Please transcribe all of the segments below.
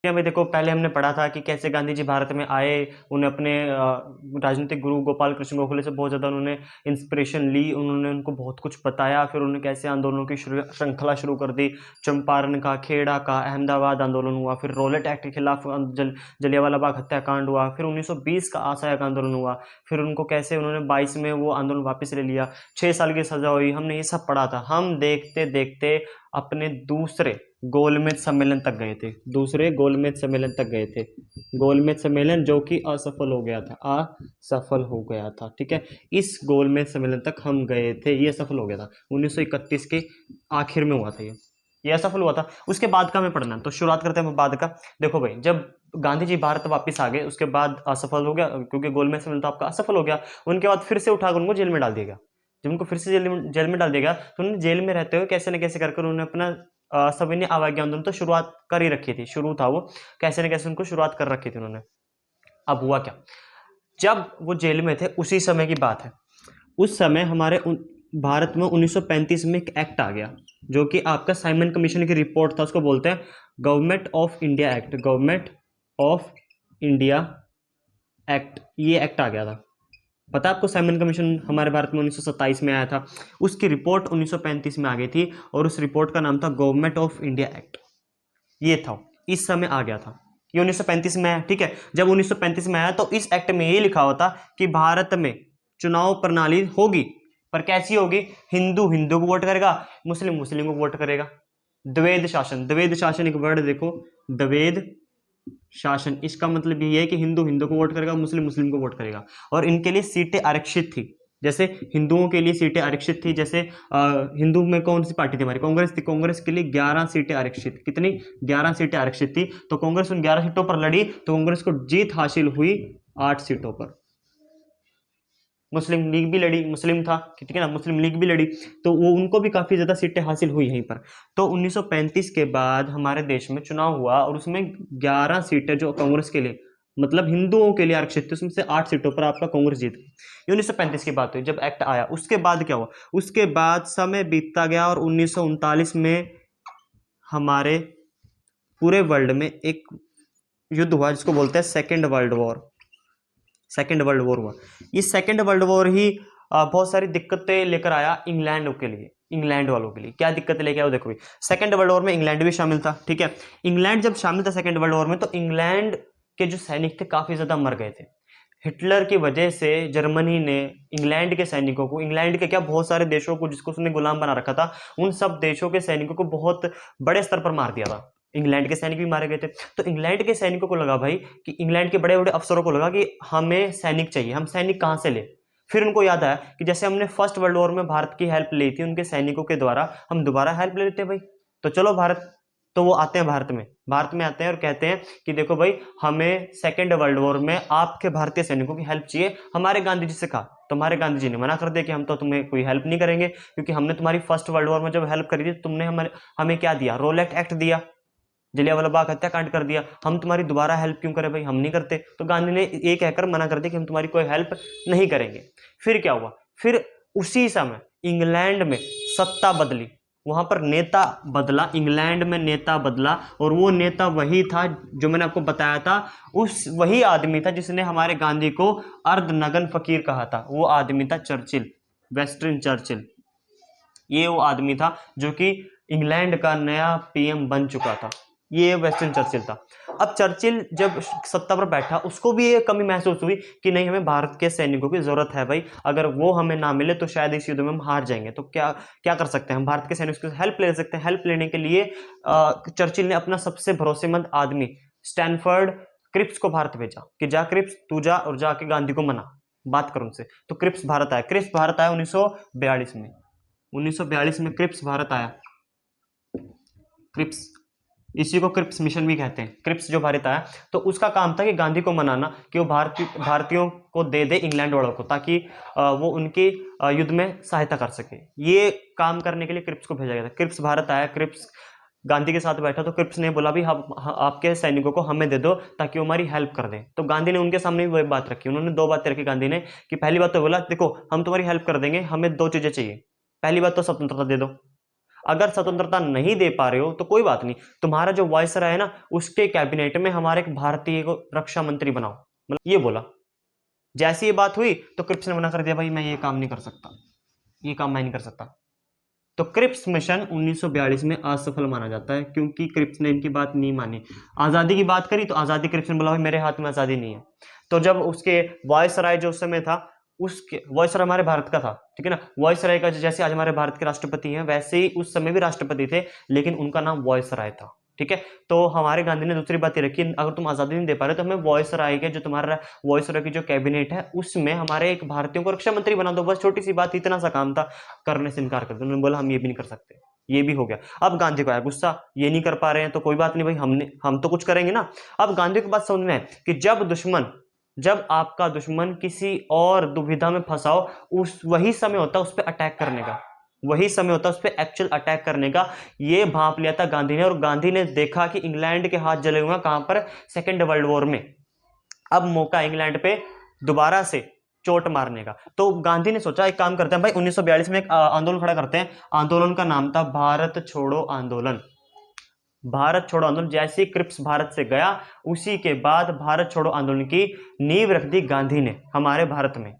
क्या भाई देखो, पहले हमने पढ़ा था कि कैसे गांधी जी भारत में आए। उन्हें अपने राजनीतिक गुरु गोपाल कृष्ण गोखले से बहुत ज़्यादा उन्होंने इंस्पिरेशन ली, उन्होंने उनको बहुत कुछ बताया। फिर उन्होंने कैसे आंदोलनों की श्रृंखला शुरू कर दी। चंपारण का, खेड़ा का, अहमदाबाद आंदोलन हुआ, फिर रॉलेट एक्ट के खिलाफ जलियांवाला बाग हत्याकांड हुआ, फिर 1920 का असहयोग आंदोलन हुआ। फिर उनको कैसे उन्होंने 22 में वो आंदोलन वापस ले लिया, 6 साल की सजा हुई। हमने ये सब पढ़ा था। हम देखते देखते अपने दूसरे गोलमेज सम्मेलन तक गए थे, दूसरे गोलमेज सम्मेलन तक गए थे। गोलमेज सम्मेलन जो कि असफल हो गया था, असफल हो गया था, ठीक है। इस गोलमेज सम्मेलन तक हम गए थे, ये असफल हो गया था। 1931 के आखिर में हुआ था ये असफल हुआ था। उसके बाद का हमें पढ़ना है, तो शुरुआत करते हैं बाद का। देखो भाई, जब गांधी जी भारत वापस आ गए, उसके बाद असफल हो गया, क्योंकि गोलमेज सम्मेलन तो आपका असफल हो गया। उनके बाद फिर से उठाकर उनको जेल में डाल दिया गया। जब उनको फिर से जेल में डाल दिया गया, तो उन्होंने जेल में रहते हुए कैसे न कैसे कर उन्होंने अपना सविनय अवज्ञा आंदोलन तो शुरुआत कर ही रखी थी, शुरू था वो, कैसे न कैसे उनको शुरुआत कर रखी थी उन्होंने। अब हुआ क्या, जब वो जेल में थे उसी समय की बात है। उस समय हमारे भारत में 1935 में एक एक्ट आ गया, जो कि आपका साइमन कमीशन की रिपोर्ट था, उसको बोलते हैं government of India act. Government of India act, ये एक्ट आ गया था। पता है आपको, साइमन कमीशन हमारे भारत में 1927 में आया था। उसकी रिपोर्ट 1935 में आ गई थी, और उस रिपोर्ट का नाम था गवर्नमेंट ऑफ इंडिया एक्ट। ये था, इस समय आ गया था। ये 1935 में आया, ठीक है। जब 1935 में आया तो इस एक्ट में ये लिखा हुआ था कि भारत में चुनाव प्रणाली होगी, पर कैसी होगी? हिंदू हिंदू को वोट करेगा, मुस्लिम मुस्लिम को वोट करेगा। द्वैध शासन, द्वैध शासन एक वर्ड देखो, द्वैध शासन, इसका मतलब ये है कि हिंदू हिंदू को वोट करेगा, मुस्लिम मुस्लिम को वोट करेगा। और इनके लिए सीटें आरक्षित थी, जैसे हिंदुओं के लिए सीटें आरक्षित थी। जैसे हिंदू में कौन सी पार्टी थी हमारी? कांग्रेस थी। कांग्रेस के लिए 11 सीटें आरक्षित, कितनी? 11 सीटें आरक्षित थी। तो कांग्रेस उन 11 सीटों पर लड़ी, तो कांग्रेस को जीत हासिल हुई 8 सीटों पर। मुस्लिम लीग भी लड़ी, मुस्लिम था, ठीक है ना, मुस्लिम लीग भी लड़ी, तो वो उनको भी काफी ज्यादा सीटें हासिल हुई यहीं पर। तो 1935 के बाद हमारे देश में चुनाव हुआ, और उसमें 11 सीटें जो कांग्रेस के लिए, मतलब हिंदुओं के लिए आरक्षित थी, उसमें से 8 सीटों पर आपका कांग्रेस जीत गई। ये 1935 की बात हुई, जब एक्ट आया। उसके बाद क्या हुआ? उसके बाद समय बीतता गया, और 1939 में हमारे पूरे वर्ल्ड में एक युद्ध हुआ, जिसको बोलते हैं second world war. Second world war हुआ। ये सेकेंड वर्ल्ड वॉर ही बहुत सारी दिक्कतें लेकर आया इंग्लैंड के लिए, इंग्लैंड वालों के लिए। क्या दिक्कतें लेके आया देखो भाई, सेकेंड वर्ल्ड वॉर में इंग्लैंड भी शामिल था, ठीक है। इंग्लैंड जब शामिल था सेकेंड वर्ल्ड वॉर में, तो इंग्लैंड के जो सैनिक थे काफी ज्यादा मर गए थे। हिटलर की वजह से जर्मनी ने इंग्लैंड के सैनिकों को, इंग्लैंड के क्या, बहुत सारे देशों को जिसको उसने गुलाम बना रखा था, उन सब देशों के सैनिकों को बहुत बड़े स्तर पर मार दिया था। इंग्लैंड के सैनिक भी मारे गए थे। तो इंग्लैंड के सैनिकों को लगा भाई, कि इंग्लैंड के बड़े बड़े अफसरों को लगा कि हमें सैनिक चाहिए, हम सैनिक कहां से ले। फिर उनको याद आया कि जैसे हमने फर्स्ट वर्ल्ड वॉर में भारत की हेल्प ली थी उनके सैनिकों के द्वारा, हम दोबारा हेल्प ले लेते हैं भाई। तो चलो भारत, तो वो आते हैं भारत में आते हैं और कहते हैं कि देखो भाई, हमें सेकेंड वर्ल्ड वॉर में आपके भारतीय सैनिकों की हेल्प चाहिए। हमारे गांधी जी से कहा, तुम्हारे गांधी जी ने मना कर दिया कि हम तो तुम्हें कोई हेल्प नहीं करेंगे, क्योंकि हमने तुम्हारी फर्स्ट वर्ल्ड वॉर में जब हेल्प करी थी, तुमने हमें क्या दिया? रोलेट एक्ट दिया, जलियांवाला बाग हत्याकांड कर दिया। हम तुम्हारी दोबारा हेल्प क्यों करें भाई, हम नहीं करते। तो गांधी ने ये कहकर मना कर दिया कि हम तुम्हारी कोई हेल्प नहीं करेंगे। फिर क्या हुआ? फिर उसी समय इंग्लैंड में सत्ता बदली, वहां पर नेता बदला, इंग्लैंड में नेता बदला, और वो नेता वही था जो मैंने आपको बताया था, उस वही आदमी था जिसने हमारे गांधी को अर्धनग्न फकीर कहा था। वो आदमी था चर्चिल, वेस्टर्न चर्चिल। ये वो आदमी था जो कि इंग्लैंड का नया पीएम बन चुका था। ये वेस्टर्न चर्चिल था। अब चर्चिल जब सत्ता पर बैठा, उसको भी ये कमी महसूस हुई कि नहीं, हमें भारत के सैनिकों की जरूरत है भाई, अगर वो हमें ना मिले तो शायद इस युद्ध में हम हार जाएंगे। तो क्या क्या कर सकते हैं हम? भारत के सैनिकों से हेल्प ले सकते हैं। हेल्प लेने के लिए चर्चिल ने अपना सबसे भरोसेमंद आदमी स्टैनफोर्ड क्रिप्स को भारत भेजा कि जा क्रिप्स, तू जा और जाके गांधी को मना, बात कर उनसे। तो क्रिप्स भारत आया। क्रिप्स भारत आया 1942 में। 1942 में क्रिप्स भारत आया। क्रिप्स, इसी को क्रिप्स मिशन भी कहते हैं। क्रिप्स जो भारत आया, तो उसका काम था कि गांधी को मनाना कि वो भारतीयों को दे दे इंग्लैंड वालों को, ताकि वो उनकी युद्ध में सहायता कर सके। ये काम करने के लिए क्रिप्स को भेजा गया था। क्रिप्स भारत आया, क्रिप्स गांधी के साथ बैठा, तो क्रिप्स ने बोला भी हम आपके सैनिकों को हमें दे दो ताकि वो हमारी हेल्प कर दें। तो गांधी ने उनके सामने भी वही बात रखी। उन्होंने 2 बातें रखी गांधी ने, कि पहली बात तो बोला, देखो हम तुम्हारी हेल्प कर देंगे, हमें 2 चीजें चाहिए। पहली बात तो स्वतंत्रता दे दो, अगर स्वतंत्रता नहीं दे पा रहे हो तो कोई बात नहीं, तुम्हारा जो वायसराय है ना उसके कैबिनेट में हमारे एक भारतीय को रक्षा मंत्री बनाओ, मतलब ये बोला। जैसी ये बात हुई तो क्रिप्स ने मना कर दिया, भाई मैं ये काम नहीं कर सकता, ये काम मैं नहीं कर सकता। तो क्रिप्स मिशन 1942 में असफल माना जाता है, क्योंकि क्रिप्स ने इनकी बात नहीं मानी। आजादी की बात करी तो आजादी क्रिप्स ने बोला भाई मेरे हाथ में आजादी नहीं है। तो जब उसके वायसराय जो उस समय था, उसके वायसराय हमारे भारत का था, ठीक है ना, वायसराय का जैसे आज हमारे भारत के राष्ट्रपति हैं वैसे ही उस समय भी राष्ट्रपति थे, लेकिन उनका नाम वायसराय था, ठीक है। तो हमारे गांधी ने दूसरी बात ये रखी, अगर तुम आजादी नहीं दे पा रहे तो हमें वायसराय के जो तुम्हारा वायसराय की जो कैबिनेट है उसमें हमारे एक भारतीयों को रक्षा मंत्री बना दो, बस छोटी सी बात, इतना सा काम था। करने से इनकार कर दिया, उन्होंने बोला हम ये भी नहीं कर सकते, ये भी हो गया। अब गांधी को आया गुस्सा, ये नहीं कर पा रहे हैं तो कोई बात नहीं भाई, हम तो कुछ करेंगे ना। अब गांधी को बात समझ में है कि जब आपका दुश्मन किसी और दुविधा में फंसाओ, उस वही समय होता है उस पर अटैक करने का, वही समय होता है उस पर एक्चुअल अटैक करने का। ये भांप लिया था गांधी ने, और गांधी ने देखा कि इंग्लैंड के हाथ जले हुए हैं, कहां पर, सेकेंड वर्ल्ड वॉर में। अब मौका इंग्लैंड पे दोबारा से चोट मारने का। तो गांधी ने सोचा एक काम करते हैं भाई, 1942 में एक आंदोलन खड़ा करते हैं। आंदोलन का नाम था भारत छोड़ो आंदोलन। भारत छोड़ो आंदोलन, जैसे क्रिप्स भारत से गया उसी के बाद भारत छोड़ो आंदोलन की नींव रख दी गांधी ने हमारे भारत में।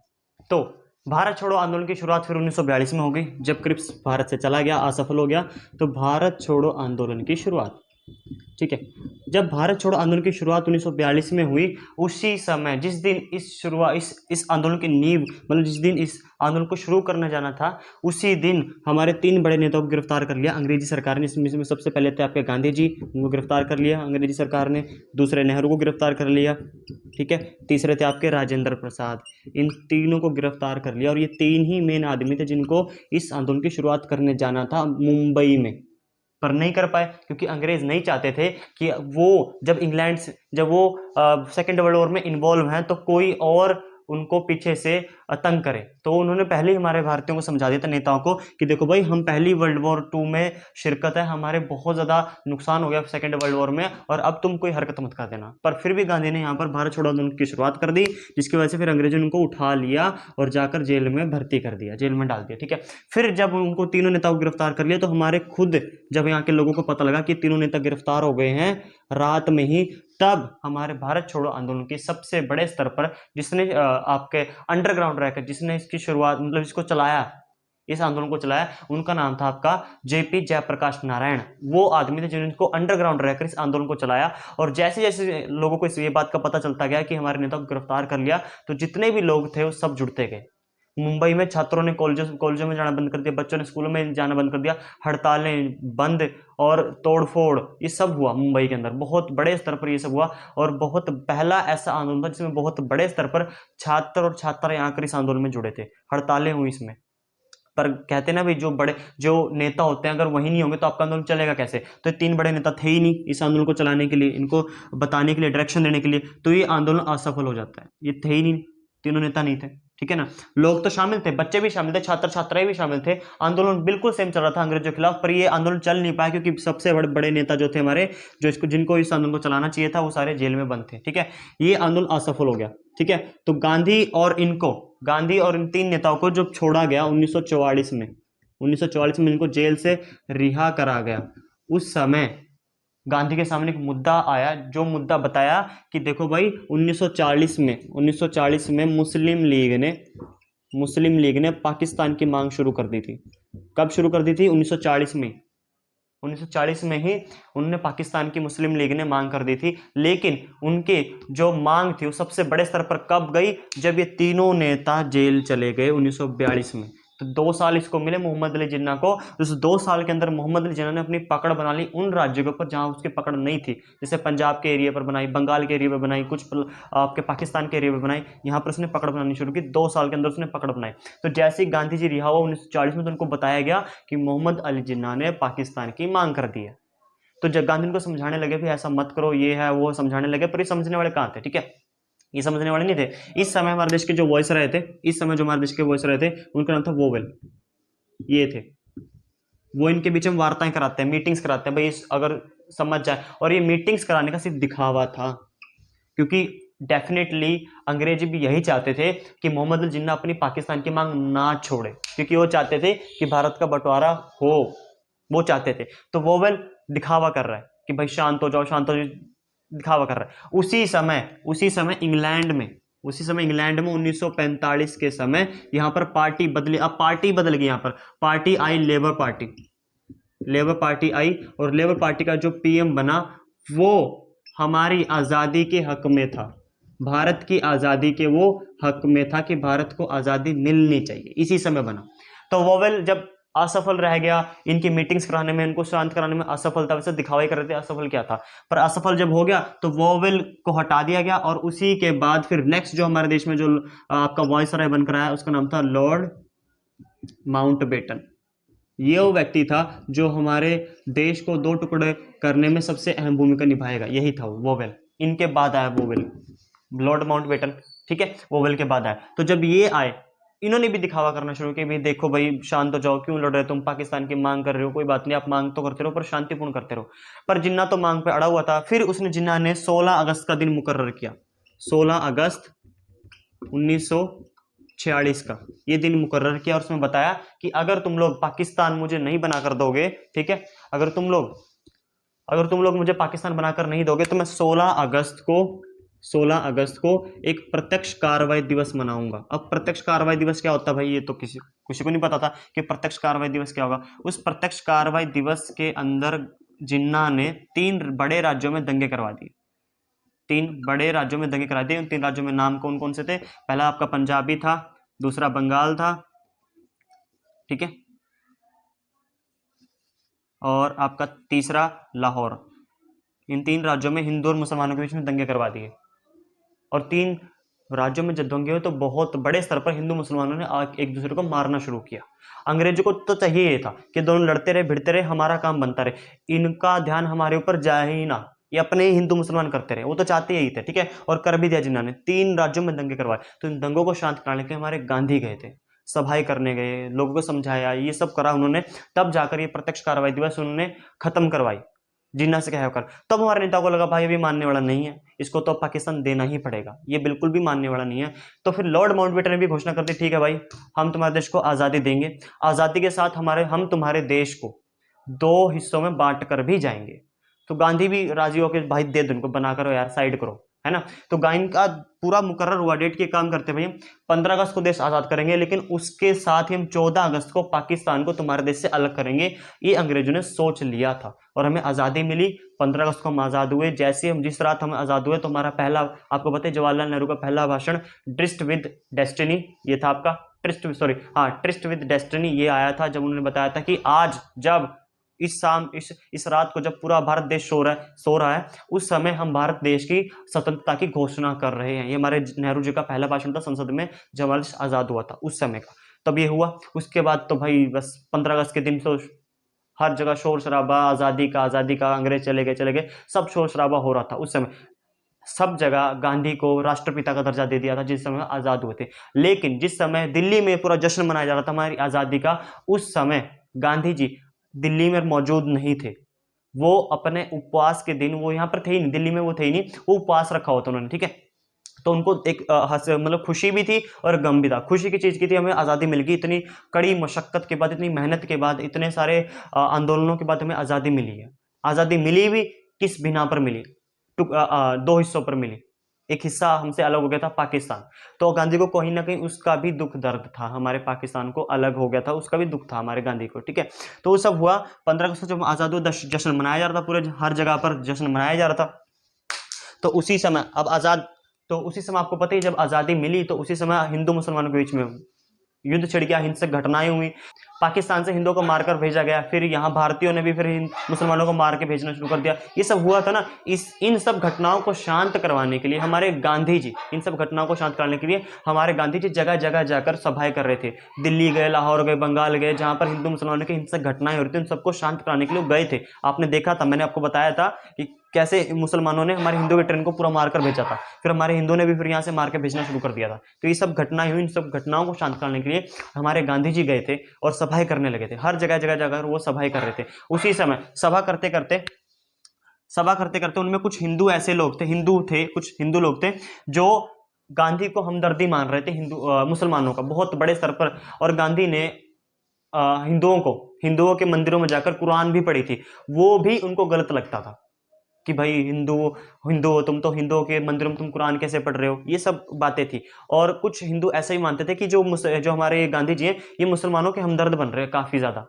तो भारत छोड़ो आंदोलन की शुरुआत फिर 1942 में हो गई, जब क्रिप्स भारत से चला गया, असफल हो गया। तो भारत छोड़ो आंदोलन की शुरुआत, ठीक है, जब भारत छोड़ो आंदोलन की शुरुआत 1942 में हुई, उसी समय जिस दिन इस आंदोलन की नींव, मतलब जिस दिन इस आंदोलन को शुरू करने जाना था, उसी दिन हमारे 3 बड़े नेताओं को गिरफ्तार कर लिया अंग्रेजी सरकार ने। इसमें सबसे पहले थे आपके गांधी जी, उनको गिरफ्तार कर लिया अंग्रेजी सरकार ने। दूसरे नेहरू को गिरफ्तार कर लिया, ठीक है। तीसरे थे आपके राजेंद्र प्रसाद। इन तीनों को गिरफ्तार कर लिया, और ये 3 ही मेन आदमी थे जिनको इस आंदोलन की शुरुआत करने जाना था मुंबई में, पर नहीं कर पाए, क्योंकि अंग्रेज नहीं चाहते थे कि जब वो सेकेंड वर्ल्ड वॉर में इन्वॉल्व हैं तो कोई और उनको पीछे से तंग करे। तो उन्होंने पहले ही हमारे भारतीयों को समझा दिया था, नेताओं को, कि देखो भाई हम पहली वर्ल्ड वॉर 2 में शिरकत है, हमारे बहुत ज़्यादा नुकसान हो गया सेकेंड वर्ल्ड वॉर में, और अब तुम कोई हरकत मत कर देना। पर फिर भी गांधी ने यहाँ पर भारत छोड़ो आंदोलन की शुरुआत कर दी, जिसकी वजह से फिर अंग्रेजों ने उनको उठा लिया और जाकर जेल में भर्ती कर दिया, जेल में डाल दिया, ठीक है। फिर जब उनको तीनों नेताओं को गिरफ्तार कर लिया, तो हमारे खुद जब यहाँ के लोगों को पता लगा कि तीनों नेता गिरफ्तार हो गए हैं रात में ही, तब हमारे भारत छोड़ो आंदोलन के सबसे बड़े स्तर पर जिसने आपके अंडरग्राउंड रहकर जिसने इसकी शुरुआत, मतलब इसको चलाया, इस आंदोलन को चलाया, उनका नाम था आपका जेपी जयप्रकाश नारायण। वो आदमी थे जिन्होंने अंडरग्राउंड रहकर इस आंदोलन को चलाया। और जैसे जैसे लोगों को इस ये बात का पता चलता गया कि हमारे नेता को गिरफ्तार कर लिया, तो जितने भी लोग थे वो सब जुड़ते गए। मुंबई में छात्रों ने कॉलेजों में जाना बंद कर दिया, बच्चों ने स्कूलों में जाना बंद कर दिया, हड़तालें बंद और तोड़फोड़, ये सब हुआ मुंबई के अंदर, बहुत बड़े स्तर पर ये सब हुआ। और बहुत पहला ऐसा आंदोलन था जिसमें बहुत बड़े स्तर पर छात्र और छात्राएं आकर इस आंदोलन में जुड़े थे, हड़तालें हुई इसमें। पर कहते ना भाई, जो नेता होते हैं अगर वही नहीं होंगे तो आपका आंदोलन चलेगा कैसे। तो 3 बड़े नेता थे ही नहीं इस आंदोलन को चलाने के लिए, इनको बताने के लिए, डायरेक्शन देने के लिए, तो ये आंदोलन असफल हो जाता है। ये थे ही नहीं, तीनों नेता नहीं थे, ठीक है ना। लोग तो शामिल थे, बच्चे भी शामिल थे, छात्र छात्राएं भी शामिल थे, आंदोलन बिल्कुल सेम चल रहा था अंग्रेजों के खिलाफ। पर ये आंदोलन चल नहीं पाया क्योंकि सबसे बड़े बड़े नेता जो थे हमारे, जिनको इस आंदोलन को चलाना चाहिए था, वो सारे जेल में बंद थे, ठीक है। ये आंदोलन असफल हो गया, ठीक है। तो गांधी और इन 3 नेताओं को जब छोड़ा गया 1944 में इनको जेल से रिहा करा गया, उस समय गांधी के सामने एक मुद्दा आया, जो मुद्दा बताया कि देखो भाई 1940 में मुस्लिम लीग ने पाकिस्तान की मांग शुरू कर दी थी। कब शुरू कर दी थी? 1940 में। 1940 में ही उन्होंने पाकिस्तान की मुस्लिम लीग ने मांग कर दी थी। लेकिन उनके जो मांग थी वो सबसे बड़े स्तर पर कब गई? जब ये तीनों नेता जेल चले गए 1942 में। तो 2 साल इसको मिले मोहम्मद अली जिन्ना को। उस 2 साल के अंदर मोहम्मद अली जिन्ना ने अपनी पकड़ बना ली उन राज्यों के ऊपर जहां उसकी पकड़ नहीं थी, जैसे पंजाब के एरिया पर बनाई, बंगाल के एरिया पर बनाई, कुछ आपके पाकिस्तान के एरिया पर बनाई। यहाँ पर उसने पकड़ बनानी शुरू की, 2 साल के अंदर उसने पकड़ बनाई। तो जैसे ही गांधी जी रिहा हुआ 1940 में, तो उनको बताया गया कि मोहम्मद अली जिन्ना ने पाकिस्तान की मांग कर दी है। तो जब गांधी उनको समझाने लगे भी ऐसा मत करो, ये है वो समझाने लगे, पर ये समझने वाले कहाँ थे, ठीक है, ये समझने वाले नहीं थे। इस समय हमारे देश के जो वॉइस रहे थे, उनका नाम था वोवेल। ये थे वो, इनके बीच में वार्ताएं कराते हैं, मीटिंग्स कराते हैं भाई, अगर समझ जाए। और ये मीटिंग्स कराने का सिर्फ दिखावा था, क्योंकि डेफिनेटली अंग्रेजी भी यही चाहते थे कि मोहम्मद अली जिन्ना अपनी पाकिस्तान की मांग ना छोड़े, क्योंकि वो चाहते थे कि भारत का बंटवारा हो, वो चाहते थे। तो वोवेल दिखावा कर रहा है कि भाई शांत हो जाओ, शांत हो जाओ, दिखावा कर रहा है। उसी समय इंग्लैंड में 1945 के समय यहाँ पर पार्टी बदली। अब पार्टी बदल गई, यहाँ पर पार्टी आई लेबर पार्टी आई, और लेबर पार्टी का जो पीएम बना वो हमारी आज़ादी के हक में था, भारत की आज़ादी के वो हक में था कि भारत को आज़ादी मिलनी चाहिए, इसी समय बना। तो वोवेल जब असफल रह गया, इनकी मीटिंग्स कराने में, इनको शांत कराने में असफल था, वैसे दिखावा ही कर रहे थे असफल क्या था, पर असफल जब हो गया तो वोवेल को हटा दिया गया, और उसी के बाद फिर नेक्स्ट जो हमारे देश में जो आपका वॉइसरॉय बनकर आया उसका नाम था लॉर्ड माउंटबेटन। ये वो व्यक्ति था जो हमारे देश को दो टुकड़े करने में सबसे अहम भूमिका निभाएगा, यही था वोवेल। इनके बाद आया वोवेल, लॉर्ड माउंटबेटन, ठीक है, वोवेल के बाद आया। तो जब ये आए, इन्होंने भी दिखावा करना शुरू किया, भाई देखो भाई शांत हो जाओ, क्यों लड़ रहे हो तुम, पाकिस्तान की मांग कर रहे हो, कोई बात नहीं, आप मांग तो करते रहो पर शांतिपूर्ण करते रहो। पर जिन्ना तो मांग पे अड़ा हुआ था। फिर उसने जिन्ना ने 16 अगस्त का दिन मुकर्रर किया, 16 अगस्त 1946 का ये दिन मुकर्रर किया, और उसमें बताया कि अगर तुम लोग पाकिस्तान मुझे नहीं बनाकर दोगे, ठीक है, अगर तुम लोग मुझे पाकिस्तान बनाकर नहीं दोगे तो मैं 16 अगस्त को एक प्रत्यक्ष कार्रवाई दिवस मनाऊंगा। अब प्रत्यक्ष कार्रवाई दिवस क्या होता है भाई, ये तो किसी को नहीं पता था कि प्रत्यक्ष कार्रवाई दिवस क्या होगा। उस प्रत्यक्ष कार्रवाई दिवस के अंदर जिन्ना ने 3 बड़े राज्यों में दंगे करवा दिए, 3 बड़े राज्यों में दंगे करा दिए। उन 3 राज्यों में नाम कौन कौन से थे, पहला आपका पंजाबी था, दूसरा बंगाल था, ठीक है, और आपका तीसरा लाहौर। इन 3 राज्यों में हिंदू और मुसलमानों के बीच में दंगे करवा दिए, और 3 राज्यों में जब दंगे हुए तो बहुत बड़े स्तर पर हिंदू मुसलमानों ने एक दूसरे को मारना शुरू किया। अंग्रेजों को तो चाहिए ये था कि दोनों लड़ते रहे, भिड़ते रहे, हमारा काम बनता रहे, इनका ध्यान हमारे ऊपर जाए ही ना, ये अपने ही हिंदू मुसलमान करते रहे, वो तो चाहते यही थे, ठीक है, और कर भी दिया जिन्होंने। 3 राज्यों में दंगे करवाए। तो इन दंगों को शांत कराने के हमारे गांधी गए थे, सभाएं करने गए, लोगों को समझाया, ये सब करा उन्होंने, तब जाकर ये प्रत्यक्ष कार्रवाई दिवस उन्होंने खत्म करवाई जिन्ना से कहकर। तब हमारे नेता को लगा भाई अभी मानने वाला नहीं है, इसको तो पाकिस्तान देना ही पड़ेगा, ये बिल्कुल भी मानने वाला नहीं है। तो फिर लॉर्ड माउंटबेटन ने भी घोषणा कर दी, ठीक है भाई, हम तुम्हारे देश को आज़ादी देंगे, आज़ादी के साथ हम तुम्हारे देश को 2 हिस्सों में बांट कर भी जाएंगे। तो गांधी भी राजी होकर भाई दे दो इनको, बना करो यार, साइड करो, है ना। तो गाइन का पूरा मुकर्रर हुआ डेट के काम करते भाई, 15 अगस्त को देश आज़ाद करेंगे, लेकिन उसके साथ ही हम 14 अगस्त को पाकिस्तान को तुम्हारे देश से अलग करेंगे। ये अंग्रेजों ने सोच लिया था, और हमें आज़ादी मिली, 15 अगस्त को हम आज़ाद हुए। जैसे हम जिस रात हम आज़ाद हुए तो हमारा पहला, आपको पता है जवाहरलाल नेहरू का पहला भाषण ट्रिस्ट विद डेस्टिनी, ये था आपका ट्रिस्ट विद डेस्टिनी, ये आया था जब उन्होंने बताया था कि आज जब इस रात को जब पूरा भारत देश सो रहा है, उस समय हम भारत देश की स्वतंत्रता की घोषणा कर रहे हैं। ये हमारे नेहरू जी का पहला भाषण था संसद में जब भारत आज़ाद हुआ था उस समय का, तब ये हुआ। उसके बाद तो भाई बस 15 अगस्त के दिन तो हर जगह शोर शराबा, आज़ादी का, अंग्रेज चले गए, सब शोर शराबा हो रहा था उस समय। सब जगह गांधी को राष्ट्रपिता का दर्जा दे दिया था जिस समय आज़ाद हुए थे। लेकिन जिस समय दिल्ली में पूरा जश्न मनाया जा रहा था हमारी आज़ादी का, उस समय गांधी जी दिल्ली में मौजूद नहीं थे। वो अपने उपवास के दिन, वो यहाँ पर थे ही नहीं, दिल्ली में वो थे ही नहीं, वो उपवास रखा हुआ था उन्होंने, ठीक है। तो उनको एक मतलब खुशी भी थी और गम भी था। खुशी की चीज़ की थी, हमें आज़ादी मिल गई, इतनी कड़ी मशक्कत के बाद, इतनी मेहनत के बाद, इतने सारे आंदोलनों के बाद हमें आज़ादी मिली है। आज़ादी मिली भी किस बिना पर मिली, 2 हिस्सों पर मिली। एक हिस्सा हमसे अलग हो गया था पाकिस्तान, तो गांधी को कहीं ना कहीं उसका भी दुख दर्द था, हमारे पाकिस्तान को अलग हो गया था उसका भी दुख था हमारे गांधी को, ठीक है। तो वो सब हुआ 15 अगस्त को जब आज़ाद हुआ, जश्न मनाया जा रहा था, पूरे हर जगह पर जश्न मनाया जा रहा था। तो उसी समय आपको पता ही, जब आज़ादी मिली तो उसी समय हिंदू मुसलमानों के बीच में युद्ध छिड़ गया, हिंसक घटनाएं हुई, पाकिस्तान से हिंदुओं को मारकर भेजा गया, फिर यहाँ भारतीयों ने भी फिर मुसलमानों को मार के भेजना शुरू कर दिया। ये सब हुआ था ना, इन सब घटनाओं को शांत करवाने के लिए हमारे गांधी जी, हमारे गांधी जी जगह जगह जाकर सभाएं कर रहे थे। दिल्ली गए, लाहौर गए, बंगाल गए, जहाँ पर हिंदू मुसलमानों की हिंसक घटनाएं हो रही थी, उन सबको शांत कराने के लिए गए थे। आपने देखा था, मैंने आपको बताया था कि कैसे मुसलमानों ने हमारे हिंदू के ट्रेन को पूरा मारकर भेजा था, फिर हमारे हिंदू ने भी फिर यहाँ से मार के भेजना शुरू कर दिया था। तो ये सब घटनाएं हुई, इन सब घटनाओं को शांत कराने के लिए हमारे गांधी जी गए थे और सभाएं करने लगे थे, हर जगह जगह जाकर वो सभाएं कर रहे थे। उसी समय सभा करते करते उनमें कुछ हिंदू ऐसे लोग थे, कुछ हिंदू लोग थे जो गांधी को हमदर्दी मान रहे थे मुसलमानों का बहुत बड़े स्तर पर, और गांधी ने हिंदुओं को हिंदुओं के मंदिरों में जाकर कुरान भी पढ़ी थी, वो भी उनको गलत लगता था कि भाई हिंदू हिंदू हो तुम, तो हिंदुओं के मंदिरों में तुम कुरान कैसे पढ़ रहे हो, ये सब बातें थी। और कुछ हिंदू ऐसा ही मानते थे कि जो हमारे गांधी जी हैं ये मुसलमानों के हमदर्द बन रहे हैं काफी ज्यादा।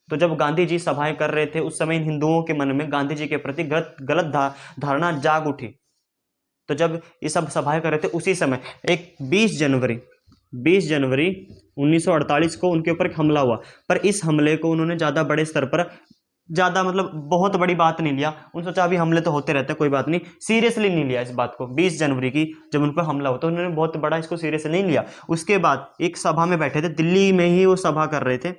तो जब गांधी जी सभाएं कर रहे थे उस समय इन हिंदुओं के मन में गांधी जी के प्रति गलत गलत धारणा जाग उठी। तो जब ये सब सभाएं कर रहे थे उसी समय एक 20 जनवरी 1948 को उनके ऊपर एक हमला हुआ। पर इस हमले को उन्होंने ज़्यादा बड़े स्तर पर, ज़्यादा मतलब बहुत बड़ी बात नहीं लिया। उन्होंने सोचा अभी हमले तो होते रहते हैं, कोई बात नहीं, सीरियसली नहीं लिया इस बात को। 20 जनवरी की जब उन पर हमला हुआ तो उन्होंने बहुत बड़ा इसको सीरियसली नहीं लिया। उसके बाद एक सभा में बैठे थे, दिल्ली में ही वो सभा कर रहे थे,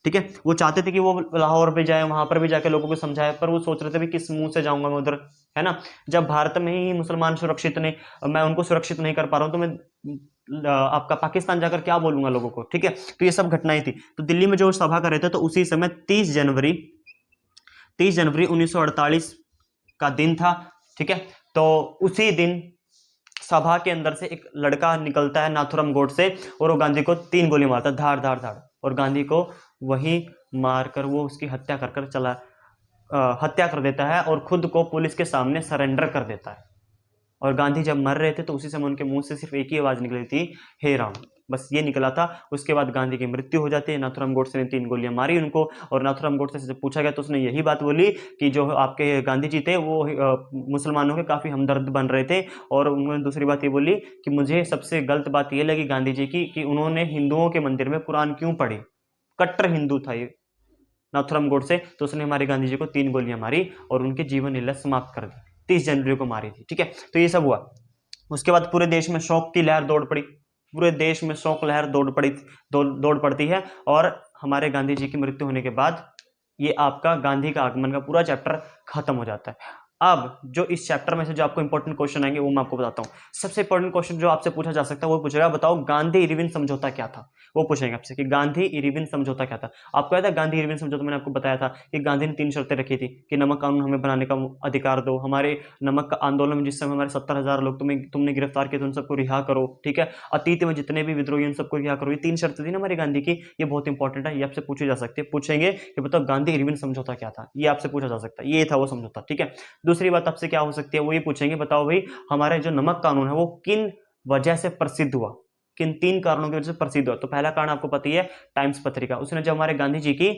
ठीक है। वो चाहते थे कि वो लाहौर पे जाए, वहां पर भी जाके लोगों को समझाए, पर वो सोच रहे थे भी किस मुंह से जाऊंगा मैं उधर, है ना। जब भारत में ही मुसलमान सुरक्षित नहीं, मैं उनको सुरक्षित नहीं कर पा रहा हूं, तो मैं आपका पाकिस्तान जाकर क्या बोलूंगा लोगों को, ठीक है। तो ये सब घटनाएं थी। तो दिल्ली में जो सभा कर रहे थे तो उसी समय 30 जनवरी 1948 का दिन था, ठीक है। तो उसी दिन सभा के अंदर से एक लड़का निकलता है नाथुराम गोडसे, और वो गांधी को 3 गोली मारता है, धाड़ धाड़ धाड़, और गांधी को वहीं मारकर वो उसकी हत्या हत्या कर देता है और खुद को पुलिस के सामने सरेंडर कर देता है। और गांधी जब मर रहे थे तो उसी समय उनके मुंह से सिर्फ एक ही आवाज निकली थी, हे राम, बस ये निकला था। उसके बाद गांधी की मृत्यु हो जाती है। नाथुराम गोडसे ने 3 गोलियां मारी उनको, और नाथुराम गोडसे से जब पूछा गया तो उसने यही बात बोली कि जो आपके गांधी जी थे वो मुसलमानों के काफी हमदर्द बन रहे थे। और उन्होंने दूसरी बात ये बोली कि मुझे सबसे गलत बात ये लगी गांधी जी की कि उन्होंने हिंदुओं के मंदिर में कुरान क्यों पढ़ी। कट्टर हिंदू था ये नाथुराम गोडसे, तो उसने हमारे गांधी जी को 3 गोलियां मारी और उनकी जीवन लीला समाप्त कर दी। 30 जनवरी को मारी थी, ठीक है। तो ये सब हुआ। उसके बाद पूरे देश में शोक की लहर दौड़ पड़ी, पूरे देश में शोक लहर दौड़ पड़ती है। और हमारे गांधी जी की मृत्यु होने के बाद ये आपका गांधी का आगमन का पूरा चैप्टर खत्म हो जाता है। अब जो इस चैप्टर में से जो आपको इंपॉर्टेंट क्वेश्चन आएंगे वो मैं आपको बताता हूँ। सबसे इंपॉर्टेंट क्वेश्चन जो आपसे पूछा जा सकता है वो पूछेगा, बताओ गांधी इरविन समझौता क्या था। वो पूछेंगे आपसे कि गांधी इरविन समझौता क्या था। आपको याद है गांधी इरविन समझौता, मैंने आपको बताया था कि गांधी ने 3 शर्तें रखी थी कि नमक कानून हमें बनाने का अधिकार दो, हमारे नमक का आंदोलन में जिस समय हमारे 70,000 लोग तुमने गिरफ्तार किए तो उन सबको रिहा करो, ठीक है। अतीत में जितने भी विद्रोही उन सबको रिहा करो। ये 3 शर्तें थी ना हमारी गांधी की, ये बहुत इंपॉर्टेंट है, ये आपसे पूछी जा सकती है। पूछेंगे कि बताओ गांधी इरविन समझौता क्या था, ये आपसे पूछा जा सकता है। ये था वो समझौता, ठीक है। दूसरी बात आपसे क्या हो सकती है, वो ये पूछेंगे बताओ भाई हमारे जो नमक कानून है वो किन वजह से प्रसिद्ध हुआ, किन 3 कारणों की वजह से प्रसिद्ध हुआ। तो पहला कारण आपको पता ही है, टाइम्स पत्रिका, उसने जब हमारे गांधी जी की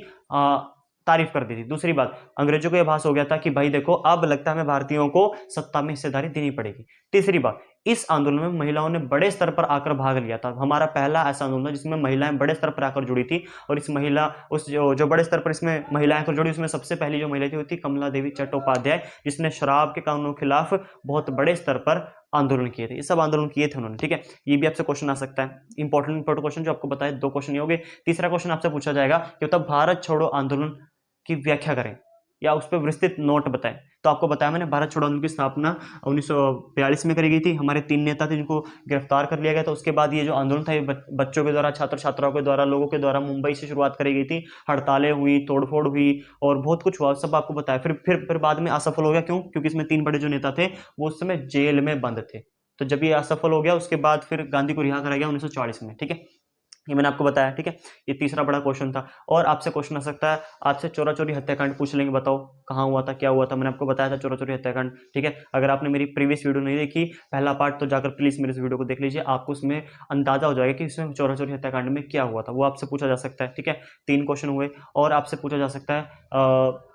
तारीफ कर दी थी। दूसरी बात, अंग्रेजों को यह भास हो गया था कि भाई देखो अब लगता है हमें भारतीयों को सत्ता में हिस्सेदारी देनी पड़ेगी। तीसरी बात, इस आंदोलन में महिलाओं ने बड़े स्तर पर आकर भाग लिया था। हमारा पहला ऐसा आंदोलन था जिसमें महिलाएं बड़े स्तर पर आकर जुड़ी थी। और इस महिला उस जो बड़े स्तर पर इसमें महिलाएं आकर जुड़ी, उसमें सबसे पहली जो महिला थी वो थी कमला देवी चट्टोपाध्याय, जिसने शराब के कानूनों के खिलाफ बहुत बड़े स्तर पर आंदोलन किए थे। ये सब आंदोलन किए थे उन्होंने, ठीक है। ये भी आपसे क्वेश्चन आ सकता है, इंपॉर्टेंट क्वेश्चन जो आपको बताया। 2 क्वेश्चन हो गए। तीसरा क्वेश्चन आपसे पूछा जाएगा कि मतलब भारत छोड़ो आंदोलन की व्याख्या करें या उस पर विस्तृत नोट बताएं। तो आपको बताया मैंने, भारत छोड़ो आंदोलन की स्थापना 1942 में करी गई थी। हमारे 3 नेता थे जिनको गिरफ्तार कर लिया गया था। उसके बाद ये जो आंदोलन था ये बच्चों के द्वारा, छात्र छात्राओं के द्वारा, लोगों के द्वारा मुंबई से शुरुआत करी गई थी। हड़तालें हुई, तोड़फोड़ हुई और बहुत कुछ हुआ, सब आपको बताया। फिर बाद में असफल हो गया। क्यों? क्योंकि इसमें 3 बड़े जो नेता थे वो उस समय जेल में बंद थे। तो जब ये असफल हो गया उसके बाद फिर गांधी को रिहा कराया गया 1940 में, ठीक है। ये मैंने आपको बताया, ठीक है। ये तीसरा बड़ा क्वेश्चन था। और आपसे क्वेश्चन आ सकता है, आपसे चोरा चोरी हत्याकांड पूछ लेंगे, बताओ कहाँ हुआ था, क्या हुआ था। मैंने आपको बताया था चोरा चोरी हत्याकांड, ठीक है। अगर आपने मेरी प्रीवियस वीडियो नहीं देखी, पहला पार्ट, तो जाकर प्लीज मेरे इस वीडियो को देख लीजिए, आपको उसमें अंदाजा हो जाएगा कि इसमें चोरा चोरी हत्याकांड में क्या हुआ था। वो आपसे पूछा जा सकता है, ठीक है। 3 क्वेश्चन हुए। और आपसे पूछा जा सकता है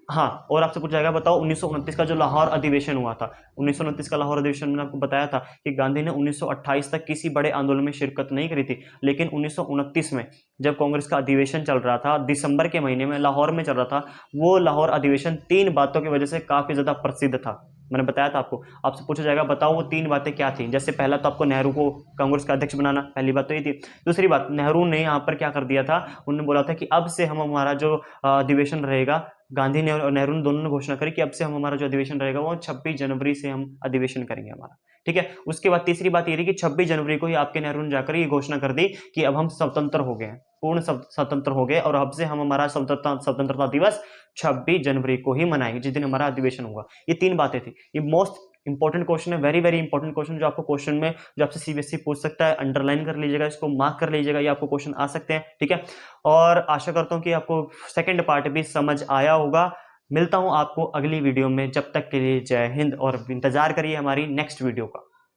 हाँ, और आपसे पूछा जाएगा बताओ 1929 का जो लाहौर अधिवेशन हुआ था, 1929 का लाहौर अधिवेशन मैंने आपको बताया था कि गांधी ने 1928 तक किसी बड़े आंदोलन में शिरकत नहीं करी थी। लेकिन 1929 में जब कांग्रेस का अधिवेशन चल रहा था, दिसंबर के महीने में लाहौर में चल रहा था, वो लाहौर अधिवेशन 3 बातों की वजह से काफी ज्यादा प्रसिद्ध था। मैंने बताया था आपको। आपसे पूछा जाएगा बताओ वो 3 बातें क्या थी। जैसे पहला तो आपको नेहरू को कांग्रेस का अध्यक्ष बनाना, पहली बात तो ये थी। दूसरी बात, नेहरू ने यहाँ पर क्या कर दिया था, उन्होंने बोला था कि अब से हम हमारा जो अधिवेशन रहेगा, गांधी ने और नेहरू ने दोनों ने घोषणा करी कि अब से हम हमारा जो अधिवेशन रहेगा वो 26 जनवरी से हम अधिवेशन करेंगे हमारा, ठीक है। उसके बाद तीसरी बात ये रही कि 26 जनवरी को ही आपके नेहरू ने जाकर ये घोषणा कर दी कि अब हम स्वतंत्र हो गए, पूर्ण स्वतंत्र हो गए, और अब से हम हमारा स्वतंत्रता दिवस 26 जनवरी को ही मनाएंगे, जिस दिन हमारा अधिवेशन होगा। ये 3 बातें थी, ये मोस्ट इंपॉर्टेंट क्वेश्चन है, वेरी वेरी इंपॉर्टेंट क्वेश्चन, जो आपको क्वेश्चन में जो आपसे सीबीएसई पूछ सकता है। अंडरलाइन कर लीजिएगा, इसको मार्क कर लीजिएगा, ये आपको क्वेश्चन आ सकते हैं, ठीक है। और आशा करता हूँ कि आपको सेकंड पार्ट भी समझ आया होगा। मिलता हूँ आपको अगली वीडियो में, जब तक के लिए जय हिंद, और इंतजार करिए हमारी नेक्स्ट वीडियो का।